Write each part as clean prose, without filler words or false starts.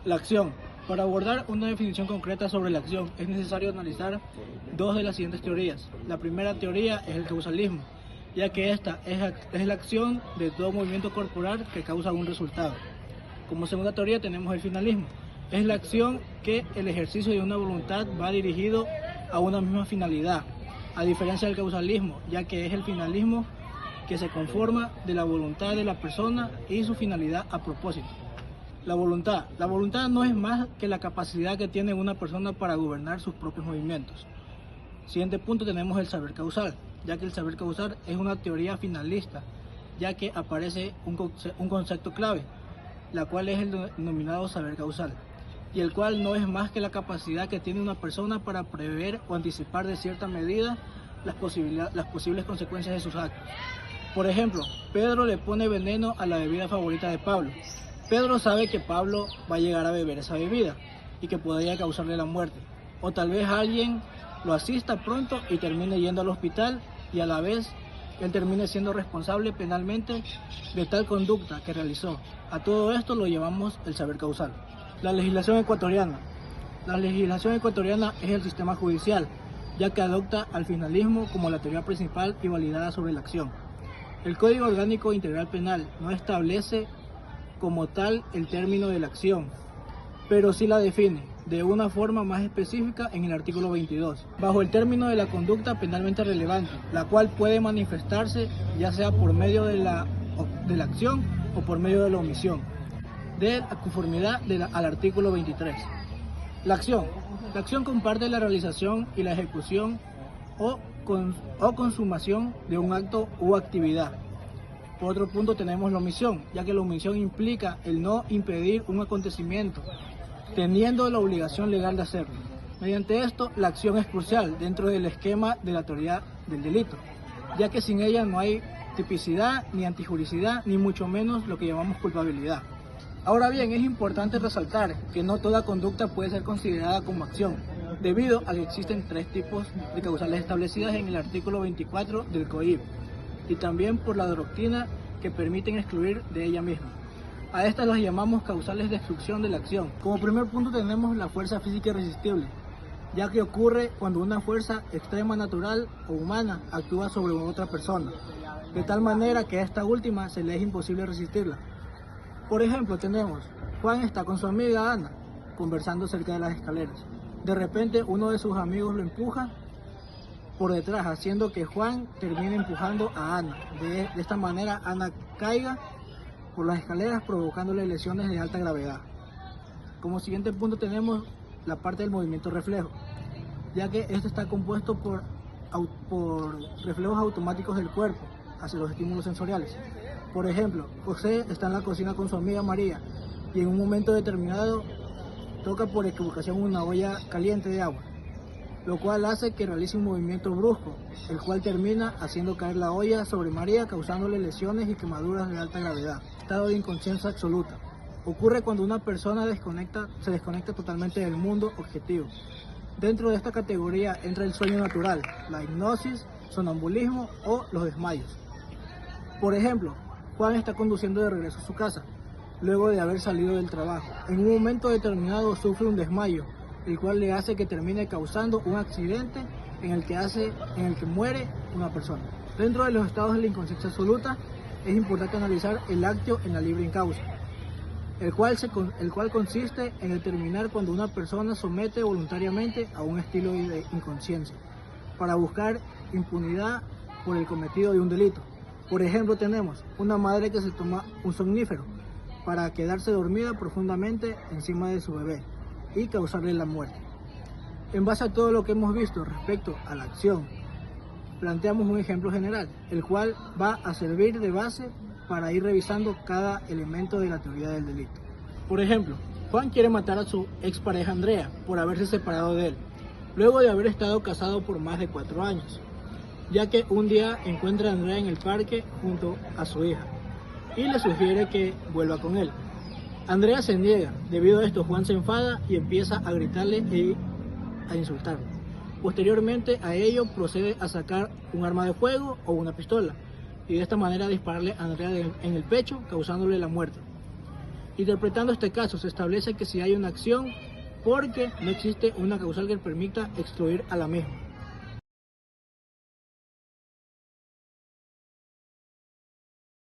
La acción. Para abordar una definición concreta sobre la acción es necesario analizar dos de las siguientes teorías. La primera teoría es el causalismo, ya que esta es la acción de todo movimiento corporal que causa un resultado. Como segunda teoría tenemos el finalismo. Es la acción que el ejercicio de una voluntad va dirigido a una misma finalidad, a diferencia del causalismo, ya que es el finalismo que se conforma de la voluntad de la persona y su finalidad a propósito. La voluntad. La voluntad no es más que la capacidad que tiene una persona para gobernar sus propios movimientos. Siguiente punto tenemos el saber causal, ya que el saber causal es una teoría finalista, ya que aparece un concepto clave, la cual es el denominado saber causal, y el cual no es más que la capacidad que tiene una persona para prever o anticipar de cierta medida las posibles consecuencias de sus actos. Por ejemplo, Pedro le pone veneno a la bebida favorita de Pablo. Pedro sabe que Pablo va a llegar a beber esa bebida y que podría causarle la muerte. O tal vez alguien lo asista pronto y termine yendo al hospital y a la vez él termine siendo responsable penalmente de tal conducta que realizó. A todo esto lo llamamos el saber causal. La legislación ecuatoriana. La legislación ecuatoriana es el sistema judicial, ya que adopta al finalismo como la teoría principal y validada sobre la acción. El Código Orgánico Integral Penal no establece como tal el término de la acción, pero sí la define de una forma más específica en el artículo 22, bajo el término de la conducta penalmente relevante, la cual puede manifestarse ya sea por medio de la acción o por medio de la omisión, de conformidad al artículo 23. La acción comparte la realización y la ejecución o consumación de un acto u actividad. Por otro punto tenemos la omisión, ya que la omisión implica el no impedir un acontecimiento, teniendo la obligación legal de hacerlo. Mediante esto, la acción es crucial dentro del esquema de la teoría del delito, ya que sin ella no hay tipicidad, ni antijuricidad, ni mucho menos lo que llamamos culpabilidad. Ahora bien, es importante resaltar que no toda conducta puede ser considerada como acción, debido a que existen tres tipos de causales establecidas en el artículo 24 del COIP, y también por la doctrina que permiten excluir de ella misma. A estas las llamamos causales de exclusión de la acción. Como primer punto tenemos la fuerza física irresistible, ya que ocurre cuando una fuerza extrema natural o humana actúa sobre otra persona, de tal manera que a esta última se le es imposible resistirla. Por ejemplo, tenemos, Juan está con su amiga Ana, conversando cerca de las escaleras. De repente uno de sus amigos lo empuja por detrás, haciendo que Juan termine empujando a Ana. De esta manera Ana caiga por las escaleras, provocándole lesiones de alta gravedad. Como siguiente punto tenemos la parte del movimiento reflejo, ya que este está compuesto por reflejos automáticos del cuerpo hacia los estímulos sensoriales. Por ejemplo, José está en la cocina con su amiga María y en un momento determinado toca por equivocación una olla caliente de agua, lo cual hace que realice un movimiento brusco, el cual termina haciendo caer la olla sobre María, causándole lesiones y quemaduras de alta gravedad. Estado de inconsciencia absoluta. Ocurre cuando una persona se desconecta totalmente del mundo objetivo. Dentro de esta categoría entra el sueño natural, la hipnosis, sonambulismo o los desmayos. Por ejemplo, Juan está conduciendo de regreso a su casa, luego de haber salido del trabajo. En un momento determinado sufre un desmayo, el cual le hace que termine causando un accidente en el que muere una persona. Dentro de los estados de la inconsciencia absoluta, es importante analizar el actio en la libre incausa, el cual consiste en determinar cuando una persona somete voluntariamente a un estilo de inconsciencia para buscar impunidad por el cometido de un delito. Por ejemplo, tenemos una madre que se toma un somnífero para quedarse dormida profundamente encima de su bebé y causarle la muerte. En base a todo lo que hemos visto respecto a la acción, planteamos un ejemplo general, el cual va a servir de base para ir revisando cada elemento de la teoría del delito. Por ejemplo, Juan quiere matar a su expareja Andrea por haberse separado de él, luego de haber estado casado por más de 4 años, ya que un día encuentra a Andrea en el parque junto a su hija y le sugiere que vuelva con él. Andrea se niega. Debido a esto, Juan se enfada y empieza a gritarle y a insultarlo. Posteriormente a ello procede a sacar un arma de fuego o una pistola y de esta manera dispararle a Andrea en el pecho, causándole la muerte. Interpretando este caso, se establece que si hay una acción, porque no existe una causal que permita excluir a la misma.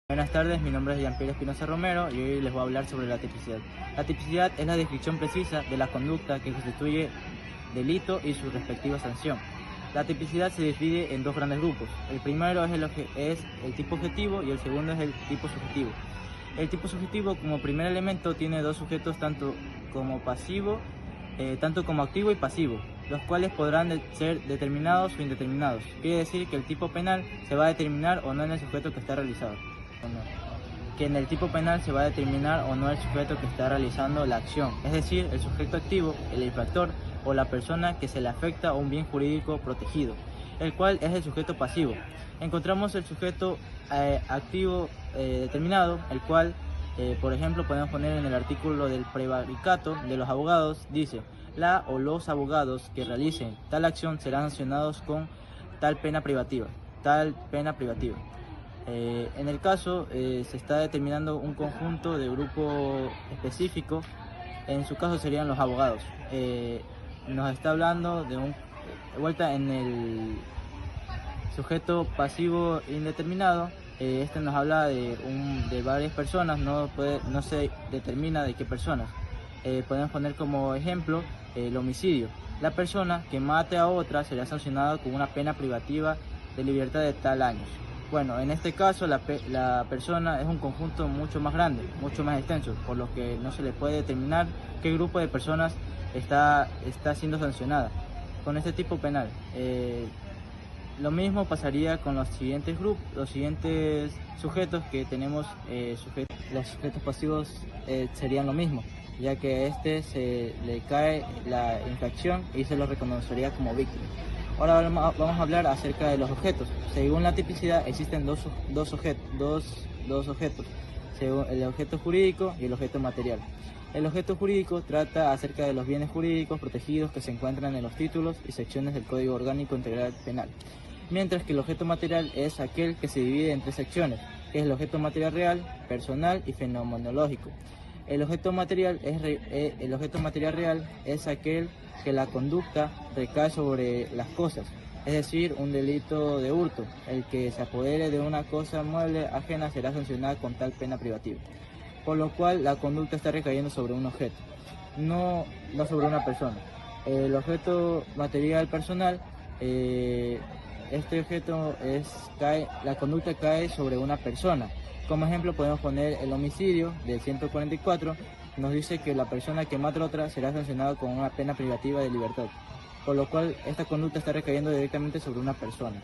Buenas tardes, mi nombre es Jean-Pierre Espinosa Romero y hoy les voy a hablar sobre la tipicidad. La tipicidad es la descripción precisa de la conducta que constituye delito y su respectiva sanción. La tipicidad se divide en dos grandes grupos. El primero es el tipo objetivo y el segundo es el tipo subjetivo. El tipo subjetivo como primer elemento tiene dos sujetos tanto como activo y pasivo, los cuales podrán ser determinados o indeterminados. Quiere decir que el tipo penal se va a determinar o no en el sujeto que está realizado. Que en el tipo penal se va a determinar o no el sujeto que está realizando la acción, es decir, el sujeto activo, el infractor o la persona que se le afecta a un bien jurídico protegido, el cual es el sujeto pasivo. Encontramos el sujeto activo determinado, el cual, por ejemplo, podemos poner en el artículo del prevaricato de los abogados, dice: la o los abogados que realicen tal acción serán sancionados con tal pena privativa, En el caso se está determinando un conjunto de grupo específico, en su caso serían los abogados. Nos está hablando de vuelta en el sujeto pasivo indeterminado. Este nos habla de varias personas, no se determina de qué personas. Podemos poner como ejemplo el homicidio. La persona que mate a otra será sancionada con una pena privativa de libertad de tal años. Bueno, en este caso la persona es un conjunto mucho más grande, mucho más extenso, por lo que no se le puede determinar qué grupo de personas está siendo sancionada con este tipo penal. Lo mismo pasaría con los siguientes sujetos que tenemos. Los sujetos pasivos serían lo mismo, ya que a este se le cae la infracción y se lo reconocería como víctima. Ahora vamos a hablar acerca de los objetos. Según la tipicidad existen dos objetos, según el objeto jurídico y el objeto material. El objeto jurídico trata acerca de los bienes jurídicos protegidos que se encuentran en los títulos y secciones del Código Orgánico Integral Penal, mientras que el objeto material es aquel que se divide en tres secciones, que es el objeto material real, personal y fenomenológico. El objeto material real es aquel que la conducta recae sobre las cosas, es decir, un delito de hurto. El que se apodere de una cosa mueble ajena será sancionado con tal pena privativa, por lo cual la conducta está recayendo sobre un objeto, no sobre una persona. El objeto material personal, la conducta cae sobre una persona. Como ejemplo podemos poner el homicidio del 144, nos dice que la persona que mata a otra será sancionada con una pena privativa de libertad, por lo cual esta conducta está recayendo directamente sobre una persona,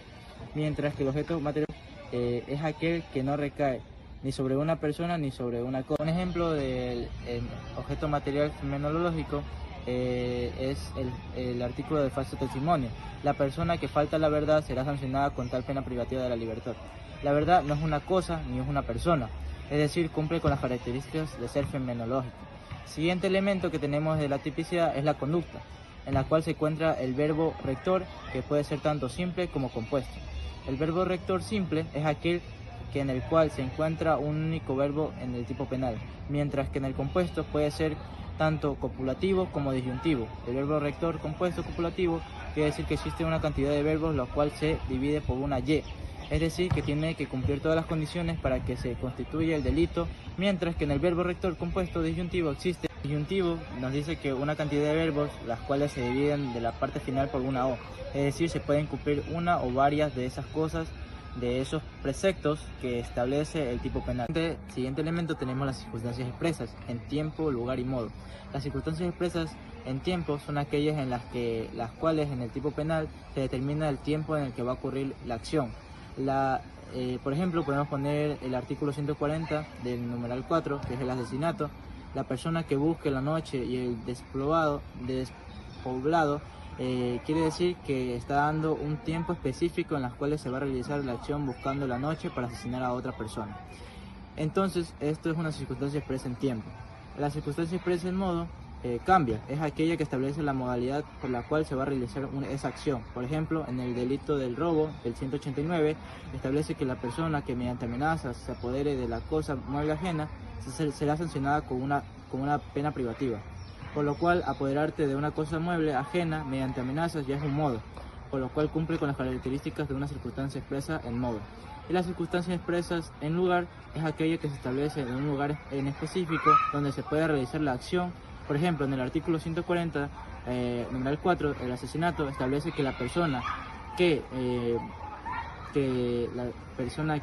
mientras que el objeto material es aquel que no recae ni sobre una persona ni sobre una cosa. Un ejemplo del objeto material fenomenológico es el artículo de falso testimonio. La persona que falta a la verdad será sancionada con tal pena privativa de la libertad. La verdad no es una cosa ni es una persona, es decir, cumple con las características de ser fenomenológico. Siguiente elemento que tenemos de la tipicidad es la conducta, en la cual se encuentra el verbo rector, que puede ser tanto simple como compuesto. El verbo rector simple es aquel en el cual se encuentra un único verbo en el tipo penal, mientras que en el compuesto puede ser tanto copulativo como disyuntivo. El verbo rector compuesto copulativo quiere decir que existe una cantidad de verbos los cuales se divide por una y, es decir, que tiene que cumplir todas las condiciones para que se constituya el delito, mientras que en el verbo rector compuesto disyuntivo existe. Disyuntivo nos dice que una cantidad de verbos las cuales se dividen de la parte final por una o, es decir, se pueden cumplir una o varias de esas cosas, de esos preceptos que establece el tipo penal. Siguiente elemento tenemos las circunstancias expresas en tiempo, lugar y modo. Las circunstancias expresas en tiempo son aquellas en las cuales en el tipo penal se determina el tiempo en el que va a ocurrir la acción. Por ejemplo, podemos poner el artículo 140 del numeral 4, que es el asesinato. La persona que busque la noche y el despoblado quiere decir que está dando un tiempo específico en las cuales se va a realizar la acción buscando la noche para asesinar a otra persona. Entonces, esto es una circunstancia expresa en tiempo. La circunstancia expresa en modo cambia, es aquella que establece la modalidad por la cual se va a realizar esa acción. Por ejemplo, en el delito del robo, el 189, establece que la persona que mediante amenazas se apodere de la cosa mueble ajena será sancionada con una pena privativa. Por lo cual, apoderarte de una cosa mueble ajena mediante amenazas ya es un modo, por lo cual cumple con las características de una circunstancia expresa en modo. Y las circunstancias expresas en lugar es aquella que se establece en un lugar en específico donde se puede realizar la acción. Por ejemplo, en el artículo 140, numeral 4, el asesinato establece que la persona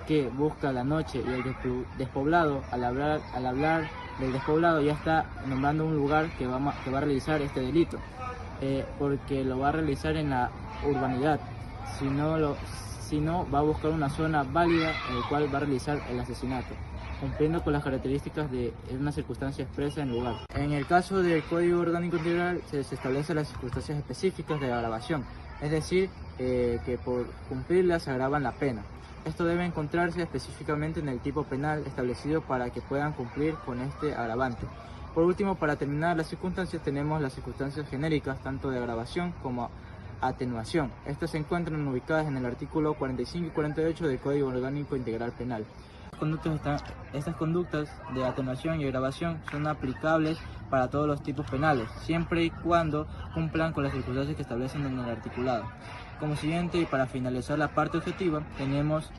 que busca la noche y el despoblado, al hablar del despoblado ya está nombrando un lugar que va a realizar este delito, porque lo va a realizar en la urbanidad, si no va a buscar una zona válida en la cual va a realizar el asesinato, cumpliendo con las características de una circunstancia expresa en lugar. En el caso del Código Orgánico Integral se establecen las circunstancias específicas de la agravación, es decir, que por cumplirlas se agravan la pena. Esto debe encontrarse específicamente en el tipo penal establecido para que puedan cumplir con este agravante. Por último, para terminar las circunstancias, tenemos las circunstancias genéricas, tanto de agravación como atenuación. Estas se encuentran ubicadas en el artículo 45 y 48 del Código Orgánico Integral Penal. Estas conductas de atenuación y agravación son aplicables para todos los tipos penales, siempre y cuando cumplan con las circunstancias que establecen en el articulado. Como siguiente, y para finalizar la parte objetiva, tenemos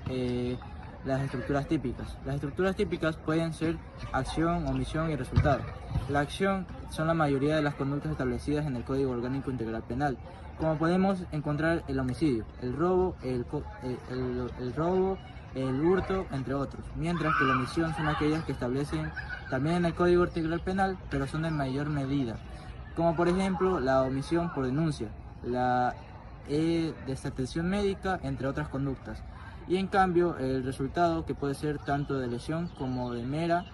las estructuras típicas. Las estructuras típicas pueden ser acción, omisión y resultado. La acción son la mayoría de las conductas establecidas en el Código Orgánico Integral Penal, como podemos encontrar el homicidio, el robo, el hurto, entre otros, mientras que la omisión son aquellas que establecen también en el Código Integral Penal, pero son en mayor medida, como por ejemplo la omisión por denuncia, la desatención médica, entre otras conductas. Y en cambio, el resultado, que puede ser tanto de lesión como de mera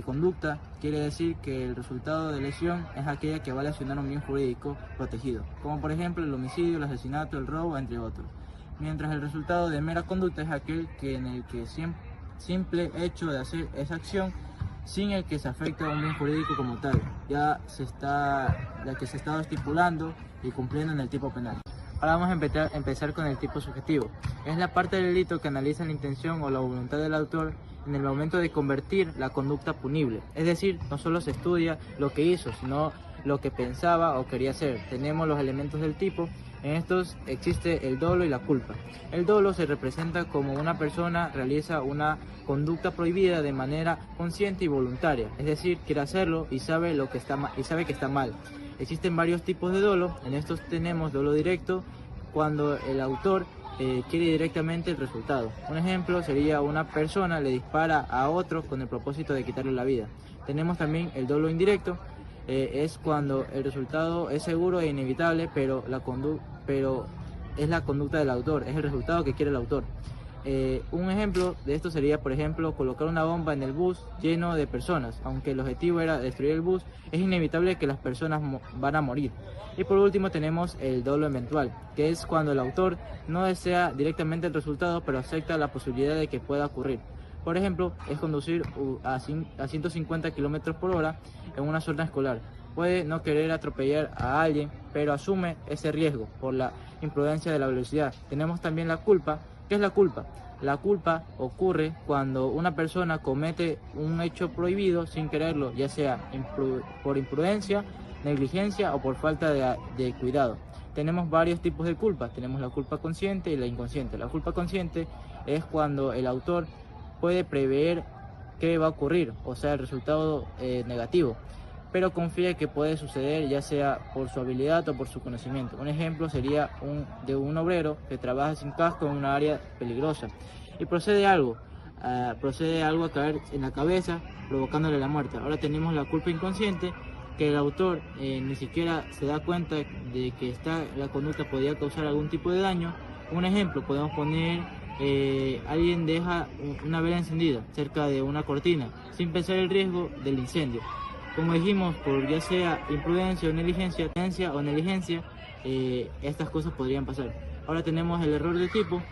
conducta, quiere decir que el resultado de lesión es aquella que va a lesionar un bien jurídico protegido, como por ejemplo el homicidio, el asesinato, el robo, entre otros. Mientras el resultado de mera conducta es aquel en el que simple hecho de hacer esa acción sin el que se afecta a un bien jurídico como tal, ya que se está estipulando y cumpliendo en el tipo penal. Ahora vamos a empezar con el tipo subjetivo. Es la parte del delito que analiza la intención o la voluntad del autor en el momento de convertir la conducta punible. Es decir, no solo se estudia lo que hizo, sino lo que pensaba o quería hacer. Tenemos los elementos del tipo. En estos existe el dolo y la culpa. El dolo se representa como una persona realiza una conducta prohibida de manera consciente y voluntaria, es decir, quiere hacerlo y sabe que está mal. Existen varios tipos de dolo. En estos tenemos dolo directo, cuando el autor quiere directamente el resultado. Un ejemplo sería una persona le dispara a otro con el propósito de quitarle la vida. Tenemos también el dolo indirecto. Es cuando el resultado es seguro e inevitable, pero es la conducta del autor, es el resultado que quiere el autor. Un ejemplo de esto sería, por ejemplo, colocar una bomba en el bus lleno de personas. Aunque el objetivo era destruir el bus, es inevitable que las personas van a morir. Y por último tenemos el dolo eventual, que es cuando el autor no desea directamente el resultado, pero acepta la posibilidad de que pueda ocurrir. Por ejemplo, es conducir a 150 km por hora en una zona escolar. Puede no querer atropellar a alguien, pero asume ese riesgo por la imprudencia de la velocidad. Tenemos también la culpa. ¿Qué es la culpa? La culpa ocurre cuando una persona comete un hecho prohibido sin quererlo, ya sea por imprudencia, negligencia o por falta de cuidado. Tenemos varios tipos de culpa. Tenemos la culpa consciente y la inconsciente. La culpa consciente es cuando el autor puede prever qué va a ocurrir, o sea, el resultado negativo, pero confía que puede suceder ya sea por su habilidad o por su conocimiento. Un ejemplo sería de un obrero que trabaja sin casco en una área peligrosa y procede algo a caer en la cabeza, provocándole la muerte. Ahora tenemos la culpa inconsciente, que el autor ni siquiera se da cuenta de que la conducta podría causar algún tipo de daño. Un ejemplo, podemos poner alguien deja una vela encendida cerca de una cortina sin pensar el riesgo del incendio. Como dijimos, por ya sea imprudencia o negligencia, estas cosas podrían pasar. Ahora tenemos el error de tipo.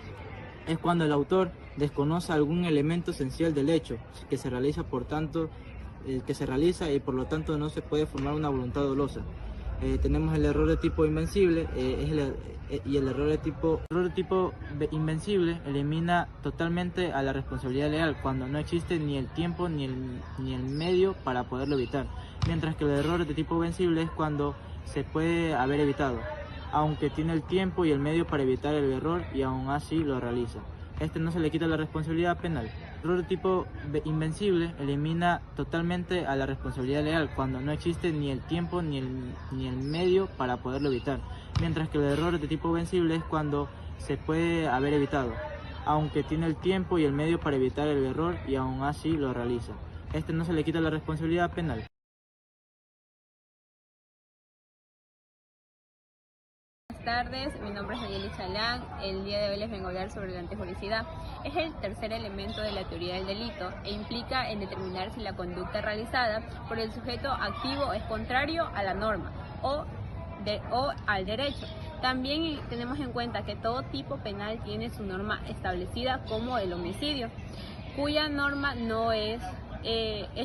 Es cuando el autor desconoce algún elemento esencial del hecho que se realiza, por tanto que se realiza y por lo tanto no se puede formar una voluntad dolosa. Tenemos el error de tipo invencible y el error de tipo invencible elimina totalmente a la responsabilidad legal cuando no existe ni el tiempo ni el medio para poderlo evitar, mientras que el error de tipo vencible es cuando se puede haber evitado, aunque tiene el tiempo y el medio para evitar el error y aún así lo realiza. No se le quita la responsabilidad penal. El error de tipo invencible elimina totalmente a la responsabilidad legal cuando no existe ni el tiempo ni el medio para poderlo evitar, mientras que el error de tipo vencible es cuando se puede haber evitado, aunque tiene el tiempo y el medio para evitar el error y aún así lo realiza. No se le quita la responsabilidad penal. Buenas tardes, mi nombre es Nayeli Chalán. El día de hoy les vengo a hablar sobre la antijuricidad. Es el tercer elemento de la teoría del delito e implica en determinar si la conducta realizada por el sujeto activo es contrario a la norma o al derecho. También tenemos en cuenta que todo tipo penal tiene su norma establecida, como el homicidio, cuya norma no es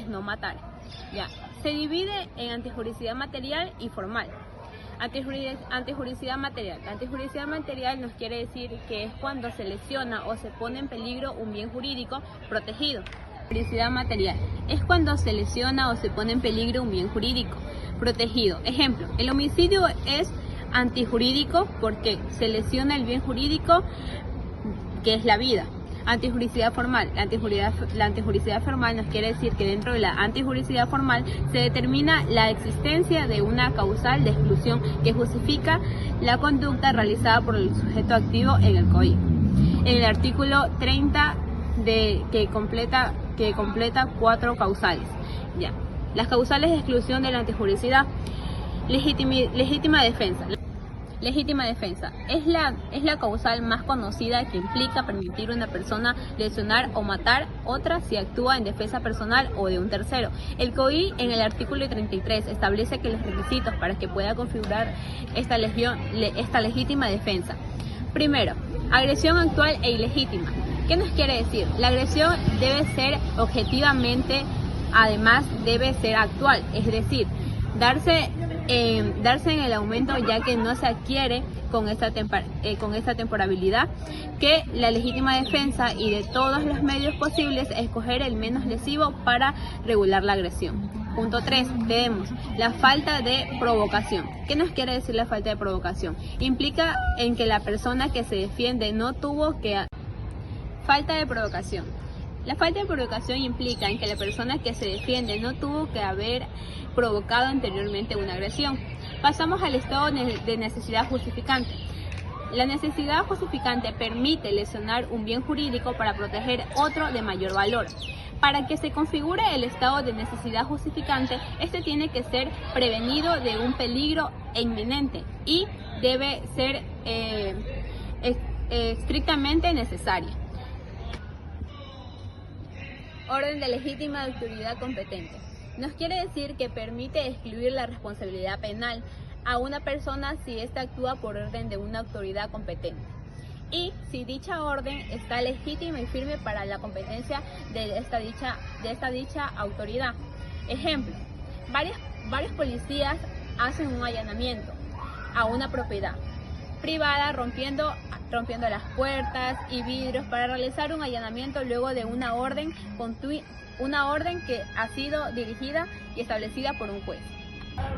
no matar. Se divide en antijuricidad material y formal. Antijuricidad material. La antijuricidad material nos quiere decir que es cuando se lesiona o se pone en peligro un bien jurídico protegido. Antijuricidad material es cuando se lesiona o se pone en peligro un bien jurídico protegido. Ejemplo, el homicidio es antijurídico porque se lesiona el bien jurídico que es la vida. Antijuricidad formal. La antijuricidad formal nos quiere decir que dentro de la antijuricidad formal se determina la existencia de una causal de exclusión que justifica la conducta realizada por el sujeto activo en el COI. En el artículo 30 que completa 4 causales. Las causales de exclusión de la antijuricidad. Legítima defensa. Legítima defensa es la causal más conocida que implica permitir a una persona lesionar o matar otra si actúa en defensa personal o de un tercero. El COI en el artículo 33 establece que los requisitos para que pueda configurar esta legítima defensa. Primero, agresión actual e ilegítima. ¿Qué nos quiere decir? La agresión debe ser objetivamente, además debe ser actual, es decir, darse en el aumento, ya que no se adquiere con esta temporalidad, que la legítima defensa y de todos los medios posibles escoger el menos lesivo para regular la agresión. Punto 3, tenemos la falta de provocación. ¿Qué nos quiere decir la falta de provocación? Implica en que la persona que se defiende no tuvo que... Falta de provocación. La falta de provocación implica en que la persona que se defiende no tuvo que haber provocado anteriormente una agresión. Pasamos al estado de necesidad justificante. La necesidad justificante permite lesionar un bien jurídico para proteger otro de mayor valor. Para que se configure el estado de necesidad justificante, este tiene que ser prevenido de un peligro inminente y debe ser estrictamente necesario. Orden de legítima autoridad competente. Nos quiere decir que permite excluir la responsabilidad penal a una persona si ésta actúa por orden de una autoridad competente y si dicha orden está legítima y firme para la competencia de esta dicha autoridad. Ejemplo, varios policías hacen un allanamiento a una propiedad privada rompiendo las puertas y vidrios para realizar un allanamiento luego de una orden que ha sido dirigida y establecida por un juez.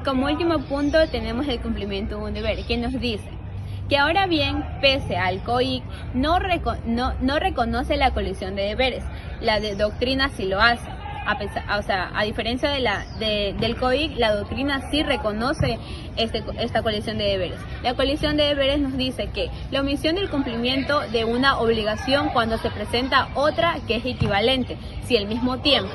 Como último punto tenemos el cumplimiento de un deber, que nos dice que ahora bien, pese al COIC, no reconoce la colisión de deberes. La doctrina sí lo hace. A diferencia del COIC, la doctrina sí reconoce esta colisión de deberes. La colisión de deberes nos dice que la omisión del cumplimiento de una obligación cuando se presenta otra que es equivalente, si al mismo tiempo.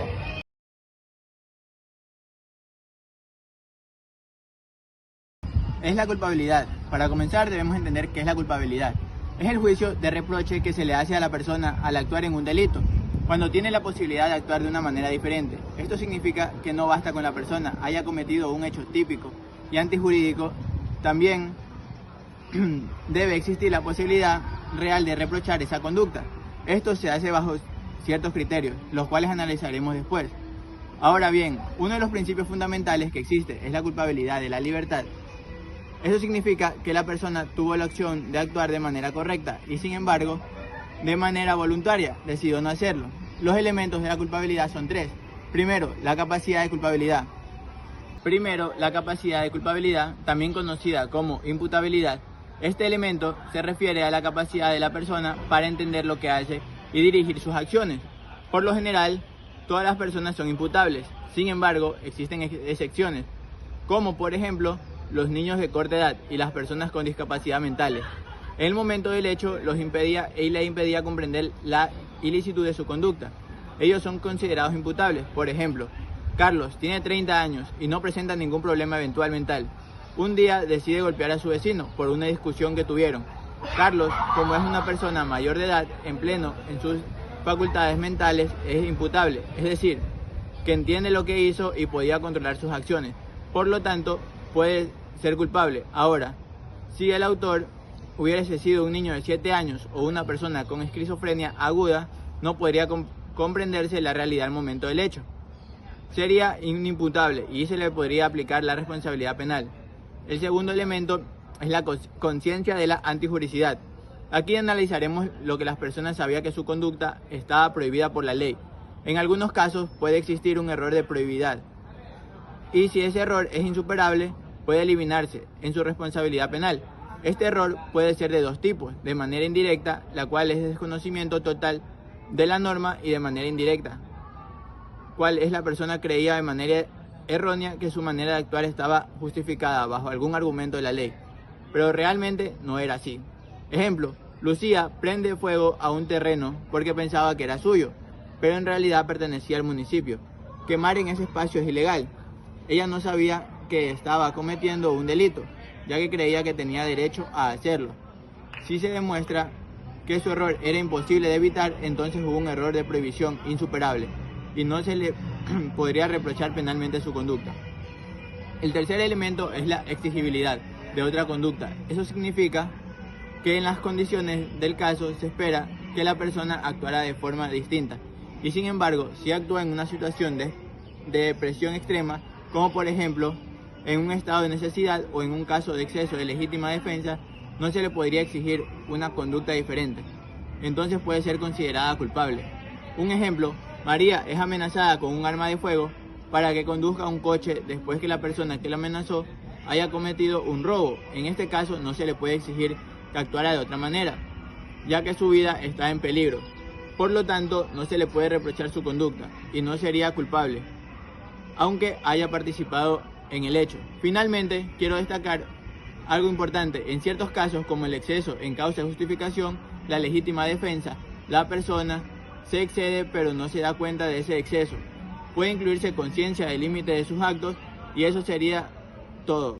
Es la culpabilidad. Para comenzar debemos entender qué es la culpabilidad. Es el juicio de reproche que se le hace a la persona al actuar en un delito, cuando tiene la posibilidad de actuar de una manera diferente. Esto significa que no basta con la persona haya cometido un hecho típico y antijurídico, también debe existir la posibilidad real de reprochar esa conducta. Esto se hace bajo ciertos criterios, los cuales analizaremos después. Ahora bien, uno de los principios fundamentales que existe es la culpabilidad de la libertad. Eso significa que la persona tuvo la opción de actuar de manera correcta y, sin embargo, de manera voluntaria decidió no hacerlo. Los elementos de la culpabilidad son tres. Primero, la capacidad de culpabilidad. También conocida como imputabilidad. Este elemento se refiere a la capacidad de la persona para entender lo que hace y dirigir sus acciones. Por lo general, todas las personas son imputables. Sin embargo, existen excepciones, como por ejemplo los niños de corta edad y las personas con discapacidad mentales. En el momento del hecho les impedía comprender la ilicitud de su conducta. Ellos son considerados imputables. Por ejemplo, Carlos tiene 30 años y no presenta ningún problema eventual mental. Un día decide golpear a su vecino por una discusión que tuvieron. Carlos, como es una persona mayor de edad, en sus facultades mentales, es imputable, es decir, que entiende lo que hizo y podía controlar sus acciones. Por lo tanto, puede ser culpable. Ahora, si el autor hubiese sido un niño de 7 años o una persona con esquizofrenia aguda, no podría comprenderse la realidad al momento del hecho. Sería inimputable y se le podría aplicar la responsabilidad penal. El segundo elemento es la conciencia de la antijuricidad. Aquí analizaremos lo que las personas sabían que su conducta estaba prohibida por la ley. En algunos casos puede existir un error de probidad y si ese error es insuperable puede eliminarse en su responsabilidad penal. Este error puede ser de dos tipos: de manera indirecta, la cual es desconocimiento total de la norma, y de manera indirecta, cual es la persona creía de manera errónea que su manera de actuar estaba justificada bajo algún argumento de la ley, pero realmente no era así. Ejemplo, Lucía prende fuego a un terreno porque pensaba que era suyo, pero en realidad pertenecía al municipio. Quemar en ese espacio es ilegal. Ella no sabía que estaba cometiendo un delito, ya que creía que tenía derecho a hacerlo. Si se demuestra que su error era imposible de evitar, entonces hubo un error de prohibición insuperable y no se le podría reprochar penalmente su conducta. El tercer elemento es la exigibilidad de otra conducta. Eso significa que en las condiciones del caso se espera que la persona actuara de forma distinta y, sin embargo, si actúa en una situación de depresión extrema, como por ejemplo en un estado de necesidad o en un caso de exceso de legítima defensa, no se le podría exigir una conducta diferente. Entonces puede ser considerada culpable. Un ejemplo: María es amenazada con un arma de fuego para que conduzca un coche después que la persona que la amenazó haya cometido un robo. En este caso no se le puede exigir que actuara de otra manera, ya que su vida está en peligro. Por lo tanto, no se le puede reprochar su conducta y no sería culpable, aunque haya participado en el hecho. Finalmente, quiero destacar algo importante: en ciertos casos, como el exceso en causa de justificación, la legítima defensa, la persona se excede pero no se da cuenta de ese exceso. Puede incluirse conciencia del límite de sus actos y eso sería todo.